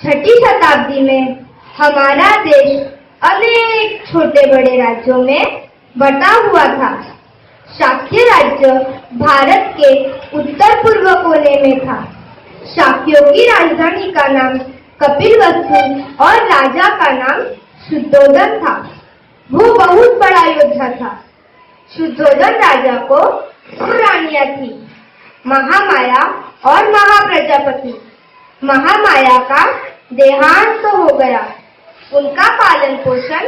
छठी शताब्दी में हमारा देश अनेक छोटे बड़े राज्यों में बटा हुआ था। शाक्य राज्य भारत के उत्तर पूर्व कोने में था। शाक्यों की राजधानी का नाम कपिलवस्तु और राजा का नाम शुद्धोधन था। वो बहुत बड़ा योद्धा था। शुद्धोधन राजा को दो रानियां थी, महामाया और महाप्रजापति। महामाया का देहांत हो गया। उनका पालन पोषण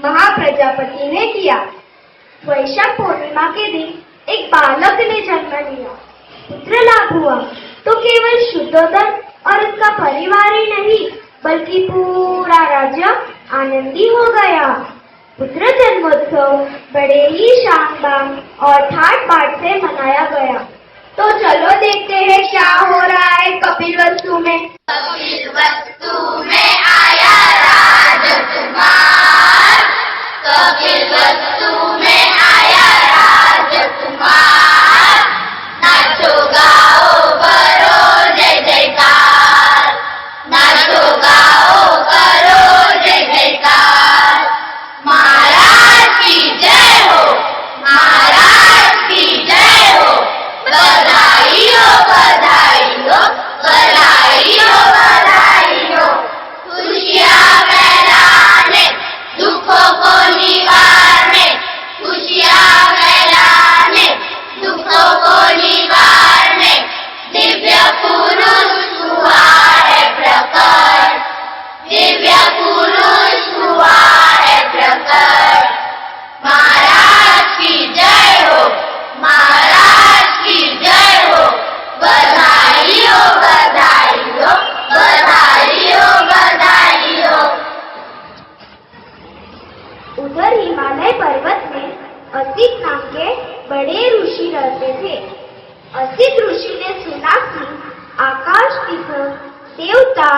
महाप्रजापति ने किया। वैशाख पूर्णिमा के दिन एक बालक ने जन्म लिया। पुत्र लाभ हुआ तो केवल शुद्धोधन और उसका परिवार ही नहीं बल्कि पूरा राज्य आनंदी हो गया। पुत्र जन्मोत्सव बड़े ही शानदार और ठाट बाट से मनाया गया। तो चलो देखते हैं क्या हो रहा है कपिलवस्तु में। कपिलवस्तु में आया राजकुमार, कपिलवस्तु में आया राजकुमार। नाचो गाओ करो जय जयकार, नाचो गाओ करो जय जयकार। महाराज की जय हो, महाराज की जय हो। बधाई हो, बधाई हो, बधाई हो, बधाई हो। खुशियाँ फैलाने, दुखों को निवारने, खुशियाँ फैलाने, दुखों को निवारने। दिव्य पुरुष हुआ है प्रकट, दिव्य पुरुष हुआ है प्रकट। महाराज की जय हो, महाराज की जय हो। बधाई हो, बधाई हो, बधाई हो, बधाई हो। उधर हिमालय पर्वत में असित नाम के बड़े ऋषि रहते थे। असित ऋषि ने सुना कि आकाश तिथि देवता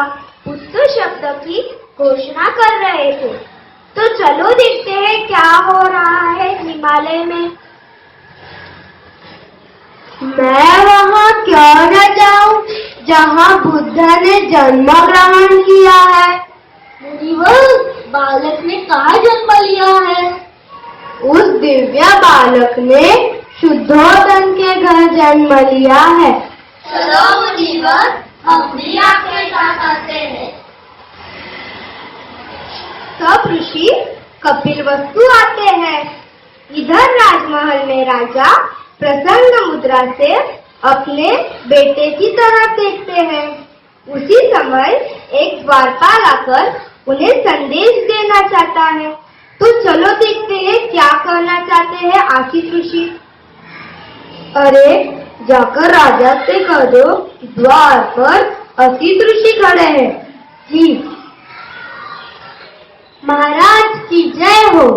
पुत्र शब्द की घोषणा कर रहे थे। तो चलो देखते हैं क्या हो रहा है हिमालय में। मैं वहाँ क्यों न जाऊं जहाँ बुद्ध ने जन्म ग्रहण किया है। मुनिवर, बालक ने कहाँ जन्म लिया है? उस दिव्य बालक ने शुद्धोधन के घर जन्म लिया है। चलो मुनिवर, हम भी आपके साथ आते हैं। सब ऋषि कपिलवस्तु आते हैं। इधर राजमहल में राजा प्रसन्न मुद्रा से अपने बेटे की तरफ देखते हैं। उसी समय एक द्वारपाल आकर उन्हें संदेश देना चाहता है। तो चलो देखते हैं क्या कहना चाहते हैं आसित ऋषि। अरे जाकर राजा से कह दो द्वार पर असित ऋषि खड़े हैं। जी महाराज की जय हो।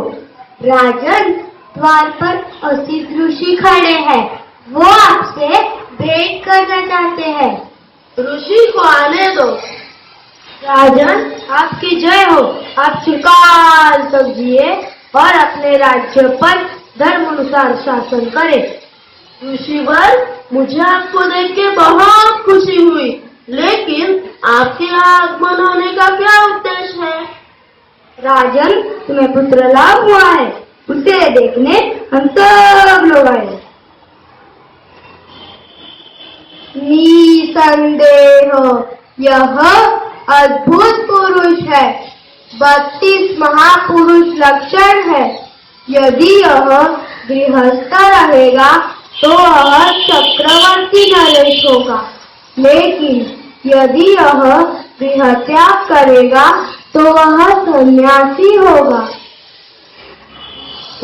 राजन, द्वार पर असित ऋषि खड़े हैं। वो आपसे भेंट करना चाहते हैं। ऋषि को आने दो। राजन, आपकी जय हो। आप चिरकाल तक जिए और अपने राज्य पर धर्मानुसार शासन करें। ऋषिवर, मुझे आपको देख के बहुत खुशी हुई, लेकिन आपके आगमन होने का क्या उद्देश्य है? राजन, तुम्हें पुत्र लाभ हुआ है, उसे देखने हम सब लोग आए। निसंदेह यह अद्भुत पुरुष है। 32 महापुरुष लक्षण है। यदि यह गृहस्थ रहेगा तो वह चक्रवर्ती नरेश होगा, लेकिन यदि यह गृह त्याग करेगा तो वह सन्यासी होगा।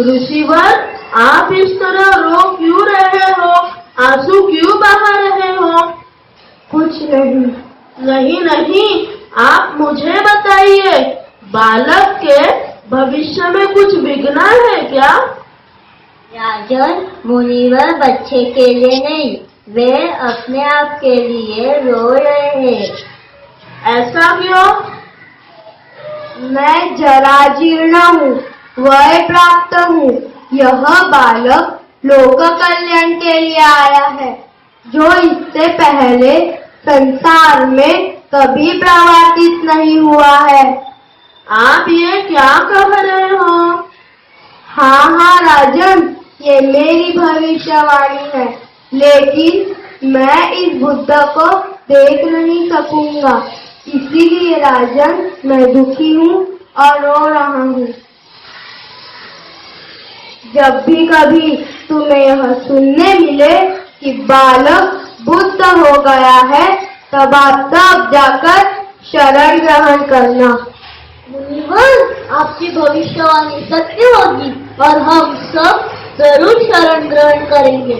ऋषिवर, आप इस तरह रो क्यों रहे हो? आंसू क्यों बहा रहे हो? कुछ नहीं। नहीं नहीं, आप मुझे बताइए, बालक के भविष्य में कुछ विघ्न है क्या? राजन, मुनिवर बच्चे के लिए नहीं, वे अपने आप के लिए रो रहे हैं। ऐसा क्यों? मैं जराजीर्ण हूँ, वय प्राप्त हूँ। यह बालक लोक कल्याण के लिए आया है। जो इससे पहले संसार में कभी प्रवर्तित नहीं हुआ है। आप ये क्या कह रहे हो? हाँ राजन, ये मेरी भविष्यवाणी है, लेकिन मैं इस बुद्ध को देख नहीं सकूंगा, इसीलिए राजन मैं दुखी हूँ और रो रहा हूँ। जब भी कभी तुम्हें यह सुनने मिले कि बालक बुद्ध हो गया है, तब आप तब जाकर शरण ग्रहण करना। मुनिवर, आपकी भविष्यवाणी सत्य होगी और हम सब जरूर शरण ग्रहण करेंगे।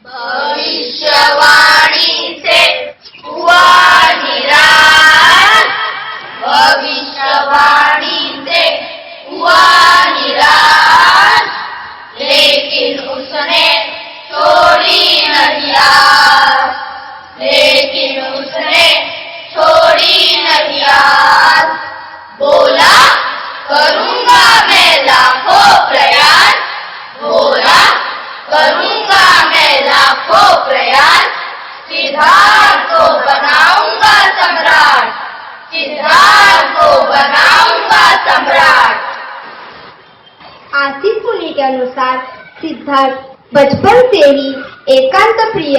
भविष्यवाणी से हुआ निराश, भविष्यवाणी से हुआ निराश, लेकिन उसने छोड़ी नहीं आस, लेकिन उसने छोड़ी नहीं आस। बोला करूंगा मैं लाखों प्रयास, बोला करूंगा मैं लाखों प्रयास, सिद्धार्थ को बनाऊंगा सम्राट, सिद्धार्थ को बनाऊंगा सम्राट। आसिफ मुनि के अनुसार सिद्धार्थ बचपन से ही एकांत प्रिय,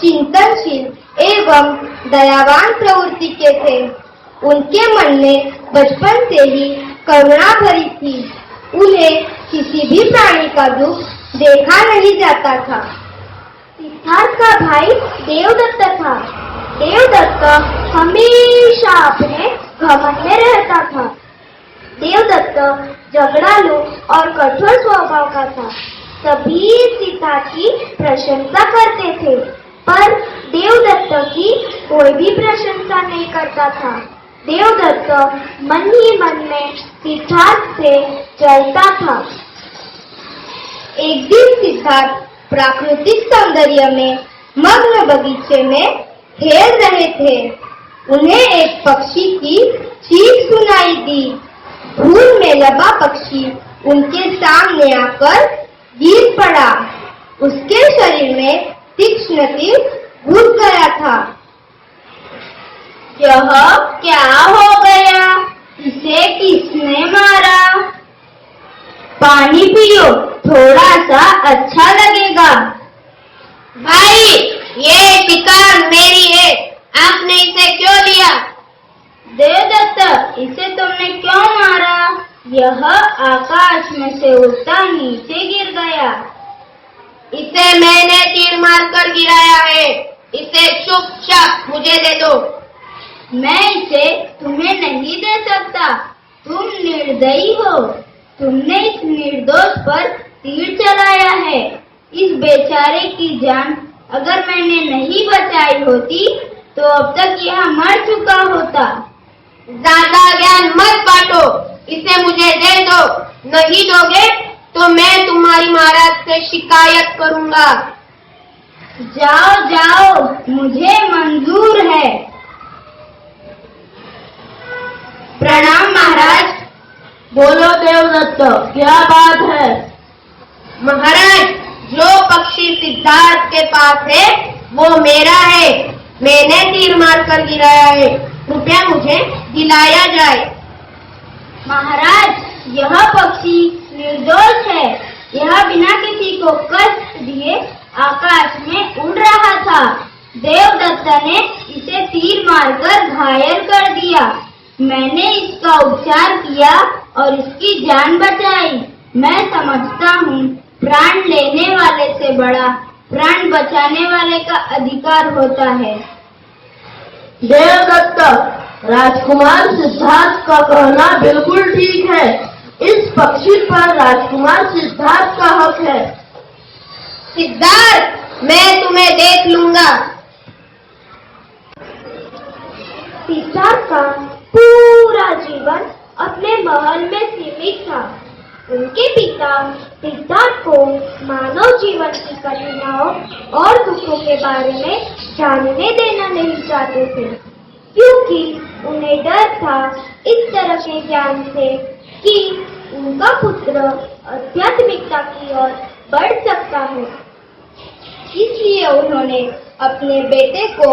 चिंतनशील एवं दयावान प्रवृत्ति के थे। उनके मन में बचपन से ही करुणा भरी थी। उन्हें किसी भी प्राणी का दुख देखा नहीं जाता था। सिद्धार्थ का भाई देवदत्त था। देवदत्त हमेशा अपने घमंड में रहता था। देवदत्त झगड़ालू और कठोर स्वभाव का था। सभी सिद्धार्थ की प्रशंसा करते थे, पर देवदत्त की कोई भी प्रशंसा नहीं करता था। देवदत्त मन ही मन में सिद्धार्थ से जलता था। एक दिन सिद्धार्थ प्राकृतिक सौंदर्य में मग्न बगीचे में खेल रहे थे। उन्हें एक पक्षी की चीख सुनाई दी। धूल में लबा पक्षी उनके सामने आकर गिर पड़ा। उसके शरीर में तीक्ष्ण तीर घुस गया था। यह क्या हो गया? इसे किसने मारा? पानी पियो, थोड़ा सा अच्छा लगेगा। भाई, ये शिकार मेरी है, आपने इसे क्यों लिया? देवदत्त, इसे तुमने क्यों मारा? यह आकाश में से उड़ता नीचे गिर गया। इसे मैंने तीर मारकर गिराया है, इसे चुपचाप मुझे दे दो। मैं इसे तुम्हें नहीं दे सकता, तुम निर्दयी हो। तुमने इस निर्दोष पर तीर चलाया है। इस बेचारे की जान अगर मैंने नहीं बचाई होती तो अब तक यह मर चुका होता। ज्यादा ज्ञान मत बांटो, इसे मुझे दे दो। नहीं दोगे तो मैं तुम्हारी महाराज से शिकायत करूंगा। जाओ जाओ, मुझे मंजूर है। प्रणाम महाराज। बोलो देवदत्त, क्या बात है? महाराज, जो पक्षी सिद्धार्थ के पास है वो मेरा है, मैंने तीर मारकर गिराया है, कृपया मुझे दिलाया जाए। महाराज, यह पक्षी निर्दोष है। यह बिना किसी को कष्ट दिए आकाश में उड़ रहा था। देवदत्त ने इसे तीर मारकर घायल कर दिया। मैंने इसका उपचार किया और इसकी जान बचाई। मैं समझता हूँ प्राण लेने वाले से बड़ा प्राण बचाने वाले का अधिकार होता है। देवदत्त, राजकुमार सिद्धार्थ का कहना बिल्कुल ठीक है। इस पक्षी पर राजकुमार सिद्धार्थ का हक है। सिद्धार्थ, मैं तुम्हें देख लूंगा। सिद्धार्थ का पूरा जीवन अपने महल में सीमित था। उनके पिता सिद्धार्थ को मानव जीवन की कठिनाइयों और दुखों के बारे में जानने देना नहीं चाहते थे, क्योंकि उन्हें डर था इस तरह के ज्ञान से कि उनका पुत्र आध्यात्मिकता की ओर बढ़ सकता है। इसलिए उन्होंने अपने बेटे को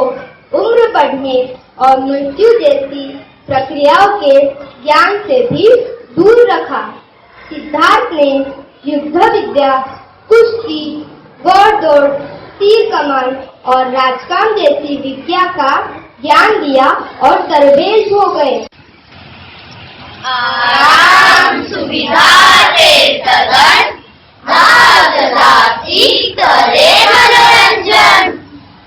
उम्र बढ़ने और मृत्यु जैसी प्रक्रियाओं के ज्ञान से भी दूर रखा। सिद्धार्थ ने युद्ध विद्या, कुश्ती, घोड़दौड़, तीर कमान और राजकाम जैसी विद्या का ज्ञान दिया और दरवेश हो गए। आराम सुविधा दे सदन, दाद दाती करे मनोरंजन।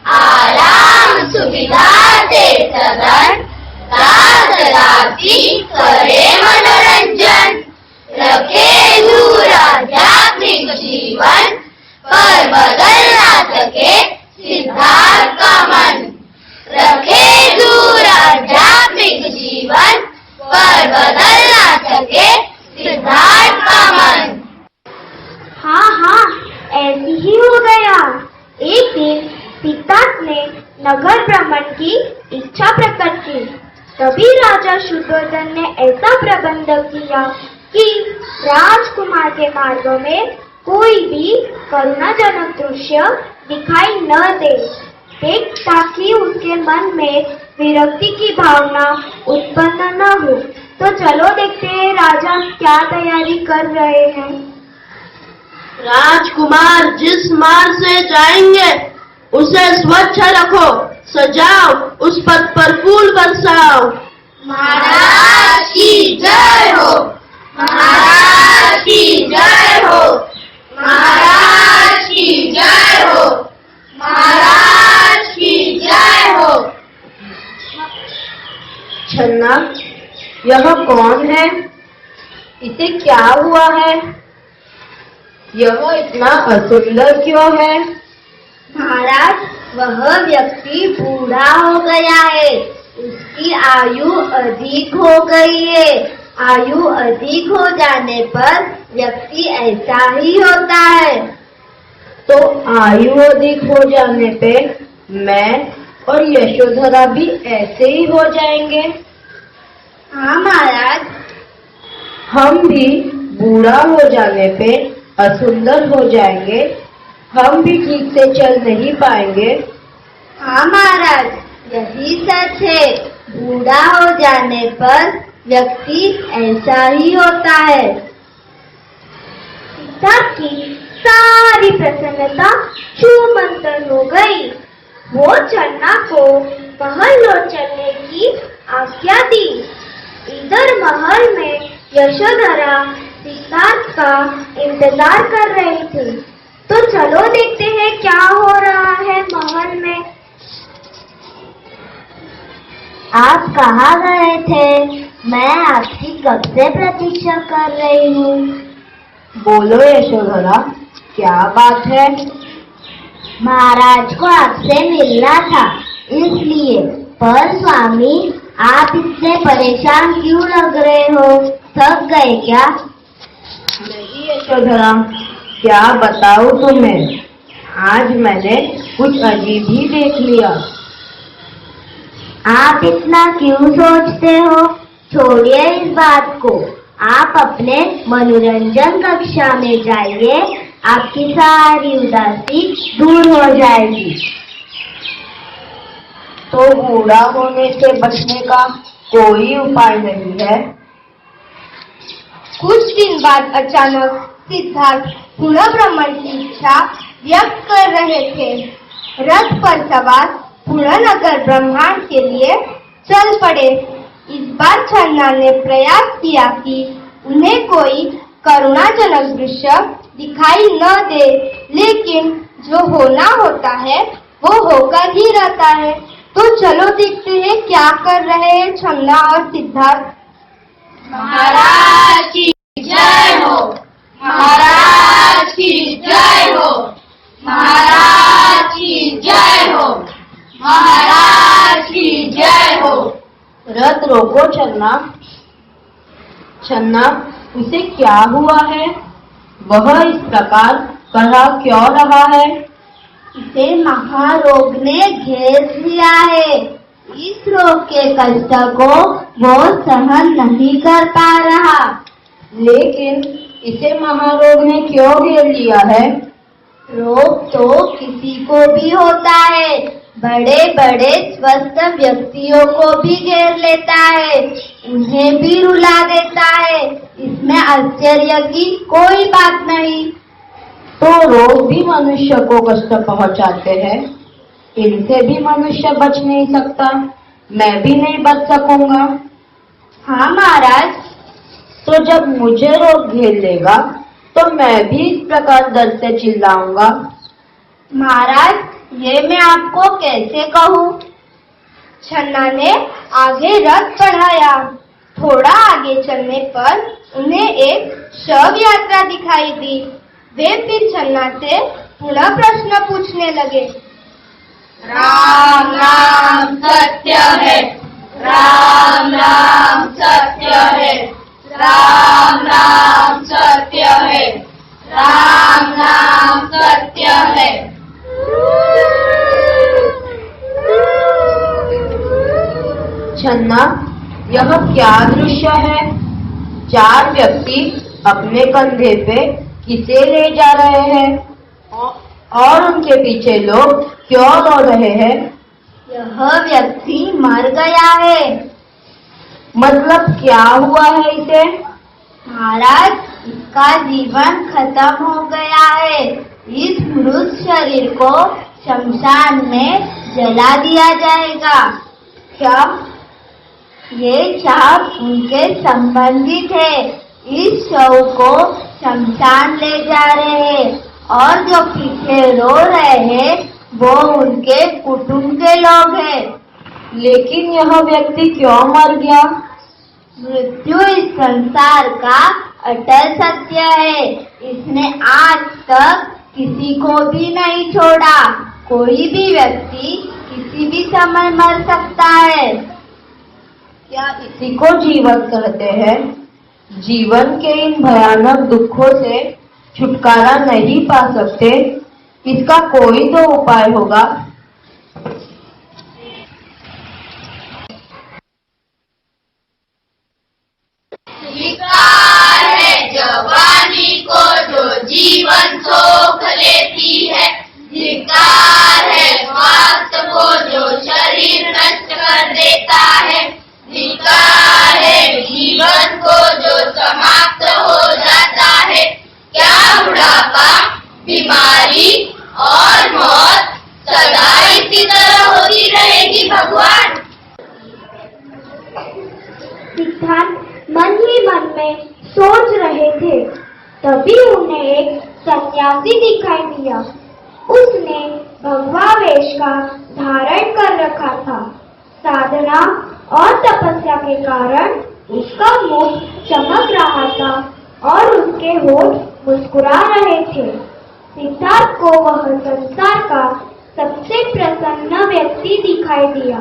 आराम सुविधा दे सदन, दाद दाती करे मनोरंजन। रखे दूर आध्यात्मिक जीवन, पर बदल ना सके सिद्धार्थ का मन। रखे दूर आध्यात्मिक जीवन, पर बदल ना सके सिद्धार्थ का मन। हाँ, ऐसी ही हो गया। एक दिन सिद्धार्थ ने नगर भ्रमण की इच्छा प्रकट की। तभी राजा शुद्धोधन ने ऐसा प्रबंध किया कि राजकुमार के मार्गों में कोई भी करुणाजनक दृश्य दिखाई न दे, ताकि उसके मन में विरक्ति की भावना उत्पन्न न हो। तो चलो देखते हैं राजा क्या तैयारी कर रहे हैं। राजकुमार जिस मार्ग से जाएंगे उसे स्वच्छ रखो, सजाओ, उस पथ पर फूल बरसाओ। महाराज की जय हो, महाराज की जय हो, महाराज की जय हो, महाराज की जय हो। छन्ना, यह कौन है? इसे क्या हुआ है? यह इतना असुंदर क्यों है? महाराज, वह व्यक्ति बूढ़ा हो गया है। उसकी आयु अधिक हो गई है। आयु अधिक हो जाने पर व्यक्ति ऐसा ही होता है। तो आयु अधिक हो जाने पे मैं और यशोधरा भी ऐसे ही हो जाएंगे? हाँ महाराज। हम भी बूढ़ा हो जाने पे असुंदर हो जाएंगे। हम भी ठीक से चल नहीं पाएंगे। हाँ महाराज, यही सच है। बूढ़ा हो जाने पर व्यक्ति ऐसा ही होता है। सिद्धार्थ की सारी प्रसन्नता छूमंतर हो गई। वो छन्ना को महल लौट चलने की आज्ञा दी। इधर महल में यशोधरा सिद्धार्थ का इंतजार कर रही थी। तो चलो देखते हैं क्या हो रहा है महल में। आप कहाँ गए थे? मैं आपकी कब से प्रतीक्षा कर रही हूँ। बोलो यशोधरा, क्या बात है? महाराज को आपसे मिलना था इसलिए। पर स्वामी, आप इतने परेशान क्यों लग रहे हो? थक गए क्या? नहीं यशोधरा, क्या बताऊं तुम्हें, आज मैंने कुछ अजीब ही देख लिया। आप इतना क्यों सोचते हो? छोड़िए इस बात को। आप अपने मनोरंजन कक्षा में जाइए, आपकी सारी उदासी दूर हो जाएगी। तो बूढ़ा होने से बचने का कोई उपाय नहीं है? कुछ दिन बाद अचानक सिद्धार्थ पुनः भ्रमण की इच्छा व्यक्त कर रहे थे। रथ पर सवार पुनः नगर ब्रह्मांड के लिए चल पड़े। इस बार छन्ना ने प्रयास किया कि उन्हें कोई करुणाजनक दृश्य दिखाई न दे, लेकिन जो होना होता है वो होकर ही रहता है। तो चलो देखते हैं क्या कर रहे हैं छन्ना और सिद्धार्थ। महाराज की जय हो, महाराज की जय हो, महाराज की जय हो, महाराज की जय हो। रथ रोको छन्ना। छन्ना, उसे क्या हुआ है? वह इस प्रकार करा क्यों रहा है? इसे महारोग ने घेर लिया है। इस रोग के कष्ट को वो सहन नहीं कर पा रहा। लेकिन इसे महारोग ने क्यों घेर लिया है? रोग तो किसी को भी होता है, बड़े बड़े स्वस्थ व्यक्तियों को भी घेर लेता है, उन्हें भी रुला देता है। इसमें आश्चर्य की कोई बात नहीं। तो रोग भी मनुष्य को कष्ट पहुंचाते हैं, इनसे भी मनुष्य बच नहीं सकता, मैं भी नहीं बच सकूंगा। हाँ महाराज। तो जब मुझे रोग घेर लेगा तो मैं भी इस प्रकार डर से चिल्लाऊंगा। महाराज, ये मैं आपको कैसे कहूँ? छन्ना ने आगे रथ बढ़ाया। थोड़ा आगे चलने पर उन्हें एक शव यात्रा दिखाई दी। वे फिर छन्ना से पुनः प्रश्न पूछने लगे। राम नाम सत्य है, राम नाम सत्य है, राम नाम सत्य है, राम नाम सत्य है। छन्ना, यह क्या दृश्य है? 4 व्यक्ति अपने कंधे पे किसे ले जा रहे हैं और उनके पीछे लोग क्यों रो रहे हैं? यह व्यक्ति मर गया है। मतलब क्या हुआ है इसे? महाराज, इसका जीवन खत्म हो गया है। इस मृत शरीर को शमशान में जला दिया जाएगा। क्या? ये चाप उनके संबंधी थे। इस शव को शमशान ले जा रहे हैं और जो पीछे रो रहे हैं वो उनके कुटुंब के लोग हैं। लेकिन यह व्यक्ति क्यों मर गया? मृत्यु इस संसार का अटल सत्य है। इसने आज तक किसी को भी नहीं छोड़ा। कोई भी व्यक्ति किसी भी समय मर सकता है। क्या इसी को जीवन कहते हैं? जीवन के इन भयानक दुखों से छुटकारा नहीं पा सकते, इसका कोई तो उपाय होगा। धिक्कार है जवानी को जो जीवन सोख लेती है, धिक्कार है स्वास्थ्य को जो शरीर नष्ट कर देता है, धिक्कार है जीवन को जो समाप्त हो जाता है। क्या बुढ़ापा, बीमारी और मौत सदा इसी तरह होती रहेगी भगवान? सिद्धार्थ मन ही मन में सोच रहे थे। तभी उन्हें एक सन्यासी दिखाई दिया। उसने भगवा वेश का धारण कर रखा था। साधना और तपस्या के कारण उसका मुख चमक रहा था और उसके होठ मुस्कुरा रहे थे। सिद्धार्थ को वह संसार का सबसे प्रसन्न व्यक्ति दिखाई दिया।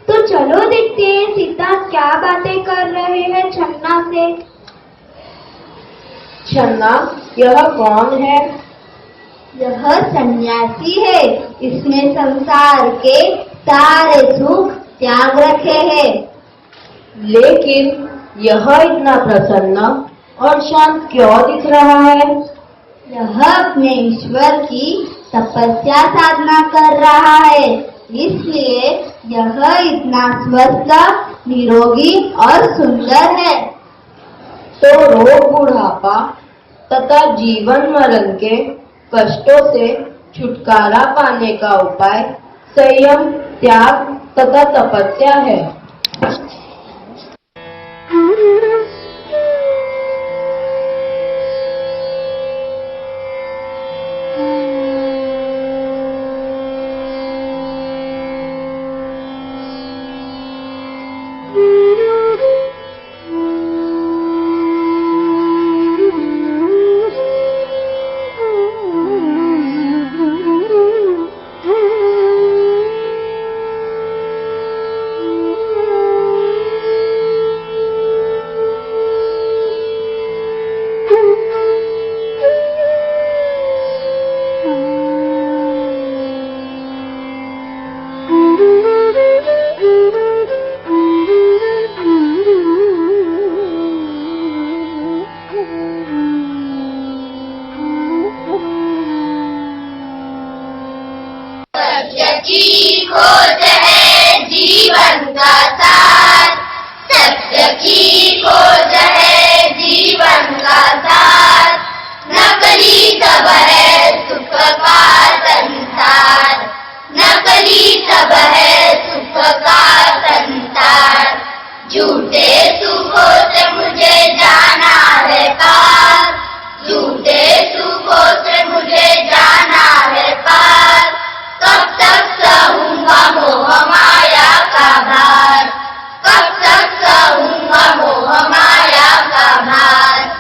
तो चलो देखते हैं सिद्धार्थ क्या बातें कर रहे हैं छन्ना से। छन्ना, यह कौन है? यह सन्यासी है। इसने संसार के सारे सुख त्याग रखे हैं। लेकिन यह इतना प्रसन्न और शांत क्यों दिख रहा है? यह अपने ईश्वर की तपस्या साधना कर रहा है, इसलिए यह इतना स्वस्थ, निरोगी और सुंदर है। तो रोग, बुढ़ापा तथा जीवन मरण के कष्टों से छुटकारा पाने का उपाय संयम, त्याग तथा तपस्या है। की खोज है जीवन का सार, सत्य की खोज है जीवन का सार, नकली सब है सुख का संसार, नकली सब है सुख का संसार, झूठे सुखों से मुझे जाना है पार, झूठे सुखों से मुझे जाना है पार, कब तक सहूंगा मोह माया का भार, कब तक सहूंगा मोह माया का भार।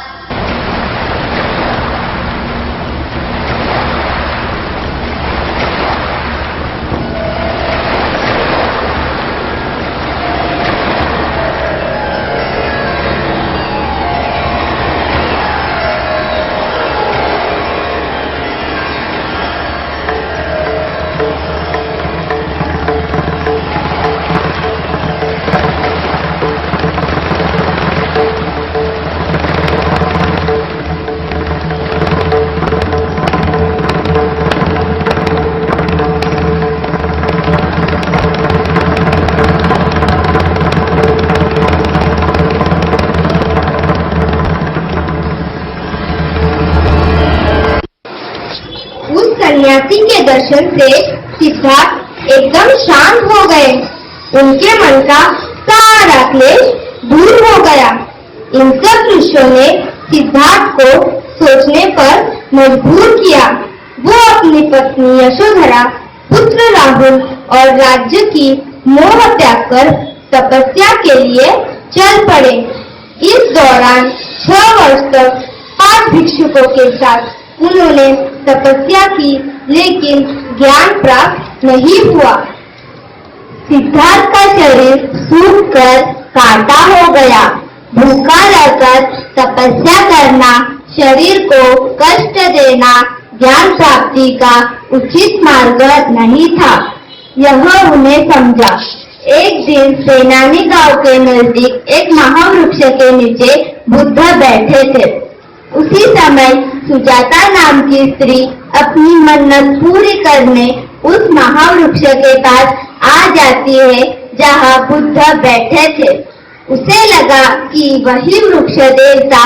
सन्यासी के दर्शन से सिद्धार्थ एकदम शांत हो गए। उनके मन का सारा क्लेश दूर हो गया। इन सब दृश्यों ने सिद्धार्थ को सोचने पर मजबूर किया। वो अपनी पत्नी यशोधरा, पुत्र राहुल और राज्य की मोह त्याग कर तपस्या के लिए चल पड़े। इस दौरान 6 वर्ष तक 5 भिक्षुकों के साथ उन्होंने तपस्या की, लेकिन ज्ञान प्राप्त नहीं हुआ। सिद्धार्थ का शरीर सूख कर कांटा हो गया। भूखा रहकर तपस्या करना, शरीर को कष्ट देना ज्ञान प्राप्ति का उचित मार्ग नहीं था। यह उन्हें समझा। एक दिन सेनानी गांव के नजदीक एक महावृक्ष के नीचे बुद्ध बैठे थे। उसी समय सुजाता नाम की स्त्री अपनी मन्नत पूरी करने उस महावृक्ष के पास आ जाती है जहाँ बुद्ध बैठे थे। उसे लगा कि वही वृक्ष देवता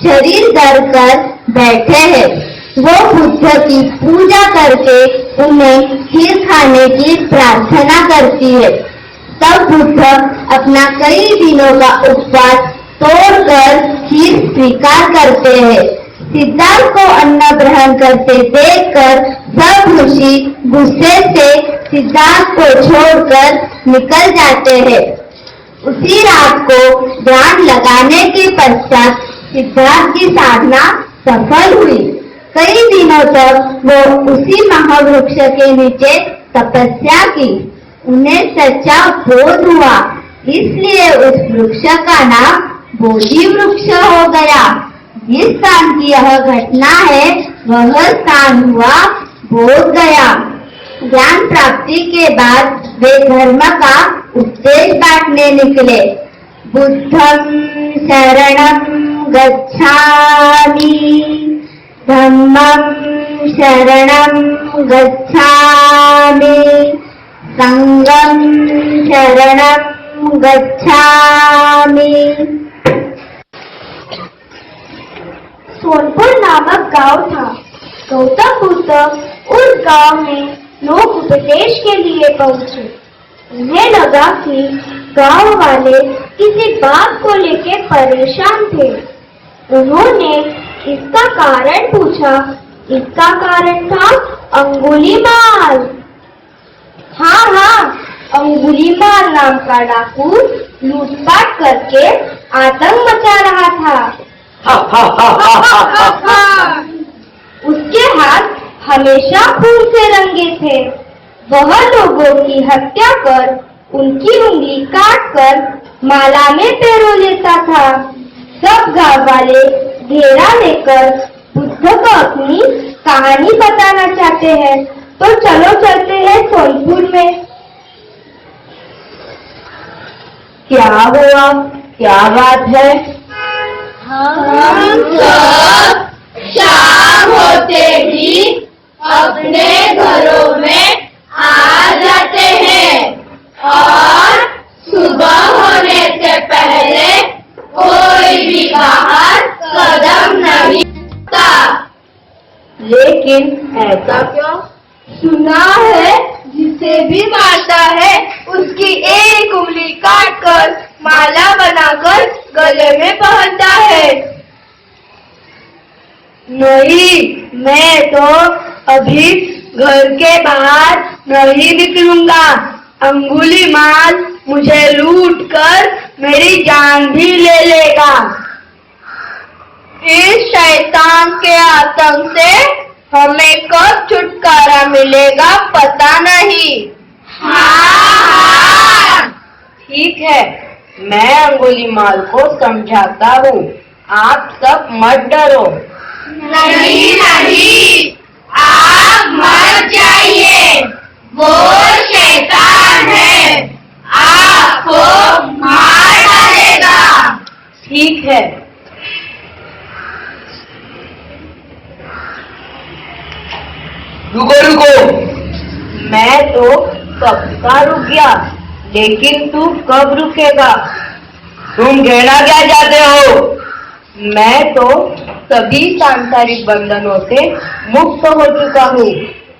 शरीर धर कर बैठे हैं। वो बुद्ध की पूजा करके उन्हें खीर खाने की प्रार्थना करती है। तब बुद्ध अपना कई दिनों का उपवास तोड़कर खीर स्वीकार करते हैं। सिद्धार्थ को अन्न ग्रहण करते देखकर सब ऋषि गुस्से से सिद्धार्थ को छोड़कर निकल जाते हैं। उसी रात को ध्यान लगाने के पश्चात सिद्धार्थ की साधना सफल हुई। कई दिनों तक वो उसी महावृक्ष के नीचे तपस्या की। उन्हें सच्चा बोध हुआ, इसलिए उस वृक्ष का नाम बोधि वृक्ष हो गया। जिस स्थान की यह घटना है वह स्थान हुआ बोध गया। ज्ञान प्राप्ति के बाद वे धर्म का उपदेश बांटने निकले। बुद्धं शरणं गच्छामि, धम्मं शरणं गच्छामि, संघं शरणं गच्छामि। सोनपुर नामक गांव था। गौतम बुद्ध उस गांव में लोग उपदेश के लिए पहुंचे। उन्हें लगा कि गांव वाले किसी बात को लेकर परेशान थे। उन्होंने इसका कारण पूछा। इसका कारण था अंगुलीमाल। हाँ, अंगुलीमाल नाम का डाकू लूटपाट करके आतंक मचा रहा था। उसके हाथ हमेशा खून से रंगे थे। वह लोगों की हत्या कर उनकी उंगली काट कर माला में पिरो लेता था। सब गांव वाले घेरा लेकर बुद्ध को अपनी कहानी बताना चाहते हैं, तो चलो चलते हैं सोनपुर में। क्या हुआ? क्या बात है? हम सब शाम होते ही अपने घरों में आ लेकिन ऐसा क्यों? सुना है जिसे भी मारता है उसकी एक उंगली काट कर माला बनाकर गले में पहनता है। नहीं, मैं तो अभी घर के बाहर नहीं निकलूंगा। अंगुलीमाल मुझे लूट कर मेरी जान भी ले लेगा। इस शैतान के आतंक से हमें कब छुटकारा मिलेगा पता नहीं। हाँ। ठीक है, मैं अंगुलीमाल को समझाता हूँ। आप सब मत डरो। नहीं नहीं, आप मर जाइए, वो शैतान है, आपको मार डालेगा। ठीक है। रुको रुको, मैं तो कब का रुक गया, लेकिन तू कब रुकेगा? तुम कहना क्या चाहते हो? मैं तो सभी सांसारिक बंधनों से मुक्त हो चुका हूँ,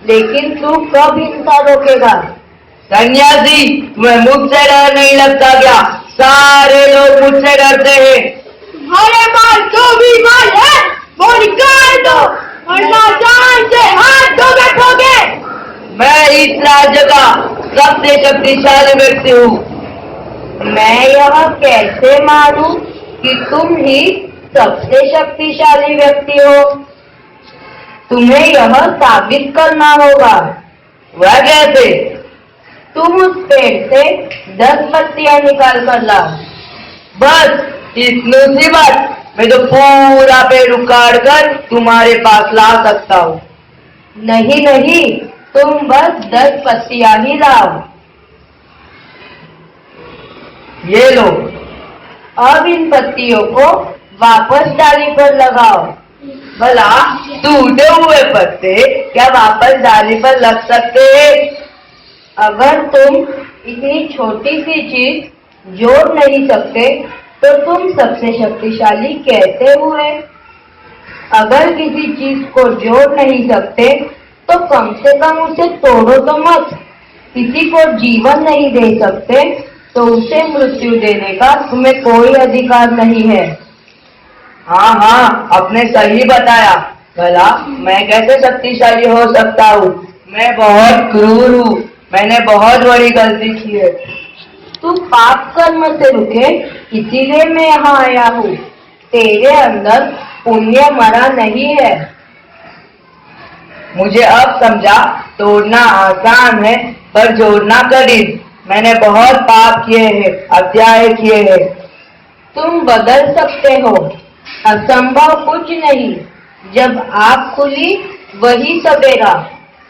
लेकिन तू कब इनका रोकेगा? सन्यासी, तुम्हें मुझसे डर नहीं लगता क्या? सारे लोग मुझसे डरते हैं। तुम्हारे पास जो भी माल है वो निकाल दो, वरना जान से हाथ धो बैठोगे। मैं इस राज्य का सबसे शक्तिशाली व्यक्ति हूँ। मैं यह कैसे मानूं कि तुम ही सबसे शक्तिशाली व्यक्ति हो? तुम्हें यह साबित करना होगा। वह कैसे? तुम उस पेड़ से 10 पत्तियां निकाल कर लाओ। बस इतनी सी बात? मैं तो पूरा पेड़ उखाड़ कर तुम्हारे पास ला सकता हूँ। नहीं नहीं, तुम बस 10 पत्तियां ही लाओ। ये लो। अब इन पत्तियों को वापस डाली पर लगाओ। भला टूटे हुए पत्ते क्या वापस डाली पर लग सकते हैं? अगर तुम इतनी छोटी सी चीज जोड़ नहीं सकते तो तुम सबसे शक्तिशाली कैसे हुए? अगर किसी चीज को जोड़ नहीं सकते तो कम से कम उसे तोड़ो तो मत। किसी को जीवन नहीं दे सकते तो उसे मृत्यु देने का तुम्हें कोई अधिकार नहीं है। हाँ हाँ, आपने सही बताया। भला मैं कैसे शक्तिशाली हो सकता हूँ? मैं बहुत क्रूर हूँ। मैंने बहुत बड़ी गलती की है। तू पाप कर्म से रुके, इसीलिए मैं यहाँ आया हूँ। तेरे अंदर पुण्य मरा नहीं है। मुझे अब समझा, तोड़ना आसान है पर जोड़ना कठिन। मैंने बहुत पाप किए हैं, अत्याचार किए हैं। तुम बदल सकते हो, असंभव कुछ नहीं। जब आँख खुली वही सवेरा।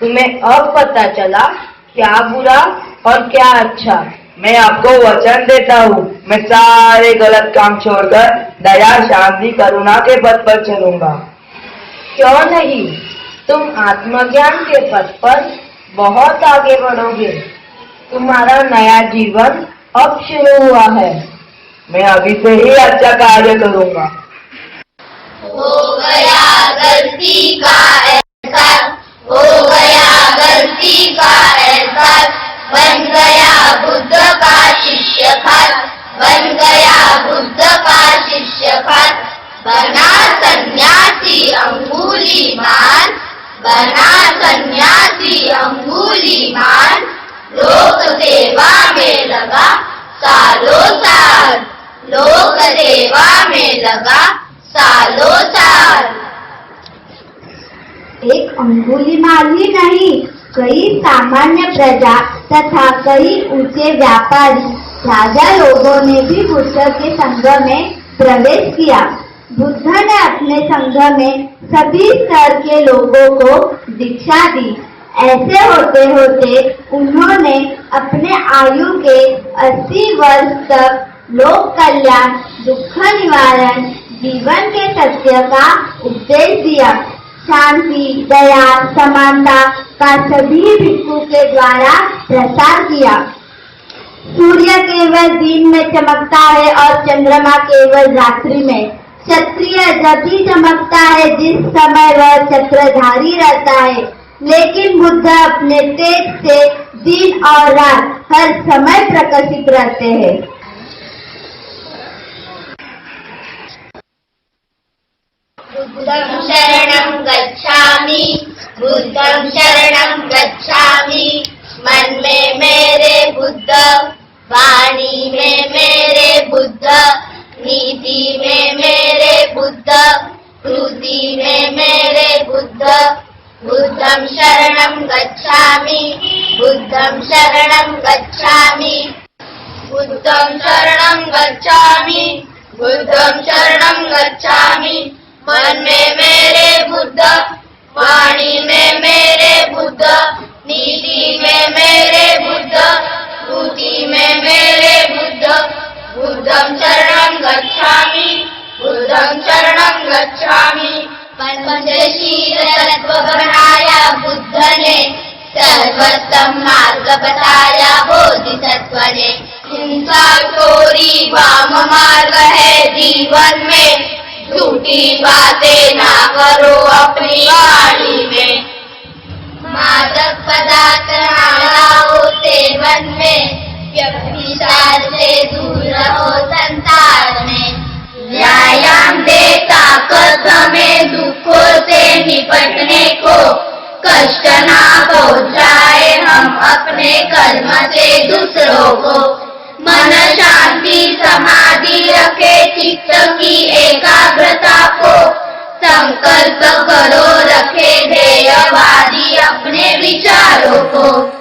तुम्हें अब पता चला क्या बुरा और क्या अच्छा। मैं आपको वचन देता हूँ, मैं सारे गलत काम छोड़कर दया, शांति, करुणा के पथ पर चलूंगा। क्यों नहीं, तुम आत्मज्ञान के पथ पर बहुत आगे बढ़ोगे। तुम्हारा नया जीवन अब शुरू हुआ है। मैं अभी से ही अच्छा कार्य करूंगा। हो गया गलती का एहसास, हो गया गलती का एहसास, बन गया बुद्ध का शिष्य खास, बन गया बुद्ध का शिष्य खास। बना सन्यासी अंगुलीमाल, बना सन्यासी अंगुलीमाल। लोक सेवा में लगा सालों साल, लोक सेवा में लगा सालों साल। एक अंगुलीमाल ही नहीं, कई सामान्य प्रजा तथा कई ऊंचे व्यापारी राजा लोगों ने भी बुद्ध के संघ में प्रवेश किया। बुद्ध ने अपने संघ में सभी स्तर के लोगों को दीक्षा दी। ऐसे होते होते उन्होंने अपने आयु के 80 वर्ष तक लोक कल्याण, दुख निवारण, जीवन के सत्य का उपदेश दिया। शांति, दया, समानता का सभी भिक्षु के द्वारा प्रसार किया। सूर्य केवल दिन में चमकता है और चंद्रमा केवल रात्रि में। क्षत्रिय जब भी चमकता है जिस समय वह चक्रधारी रहता है, लेकिन बुद्ध अपने तेज से दिन और रात हर समय प्रकाशित रहते हैं। बुद्धं शरणं गच्छामि, बुद्धं शरणं गच्छामि। मन में मेरे बुद्ध, वाणी में मेरे बुद्ध, नीति में मेरे बुद्ध, कृति में मेरे बुद्ध। बुद्धं शरणं गच्छामि, बुद्धं शरणं गच्छामि, बुद्धं शरणं गच्छामि, बुद्धं शरणं गच्छामि। मन में मेरे बुद्ध, वाणी में मेरे बुद्ध, नीति में मेरे बुद्ध, कृति में मेरे बुद्ध। बुद्धं शरणं गच्छामि, बुद्धं शरणं गच्छामि। पंचशील तत्व बनाया बुद्ध ने, सर्वोत्तम मार्ग बताया बोधिसत्व ने। हिंसा चोरी वाम मार्ग है जीवन में, झूठी बातें ना करो अपनी वाणी में। मादक पदार्थ ना लाओ सेवन में, व्यभिचार से दूर रहो संसार में। व्यायाम दे ताकत हमें दुखों से निपटने को, कष्ट ना पहुँचाए हम अपने कर्म से दूसरों को। मन शांति समाधि रखे चित्त की एकाग्रता को, संकल्प करो रखे ध्येयवादी अपने विचारों को।